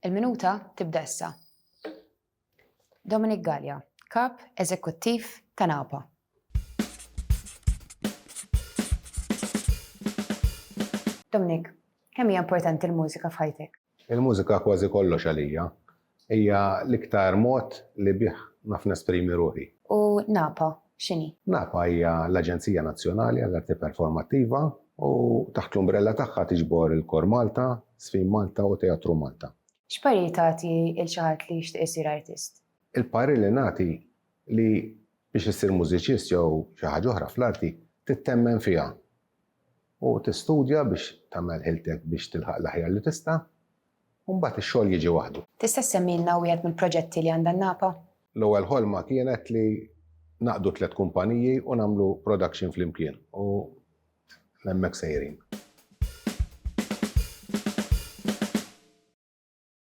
Il-minuta tibda issa. Dominic Gallia, Kap Eżekuttiv ta' Napa. Dominic, kemm hija importanti l-mużika f'ħajtek? Il-mużika kważi kollox għalija. Hija l-iktar mod li bih naf nesprimi ruħi. U Napa, x'inhi? Napa hija l-Aġenzija Nazzjonali għall-Arti Performattiva u taħt l-umbrella tagħha tiġbor il-Kor Malta, Sfin Malta u Teatru Malta. X'pari tagħti il xi ħadd li jixtieq isir artist? Il-pari li nagħti li biex issir mużiċist jew xi ħaġa oħra fl-arti tittemmen fiha u tistudja biex tagħmel ħiltek biex tilħaq l-aħjar li tista' u mbagħad ix-xogħol jiġi waħdu. Tista' semmilna wieħed mill-proġetti li għandha Napa? L-ewwel ħolma kienet li naqdu 3 kumpaniji u nagħmlu production flimkien u l-hemmhekk sejrin.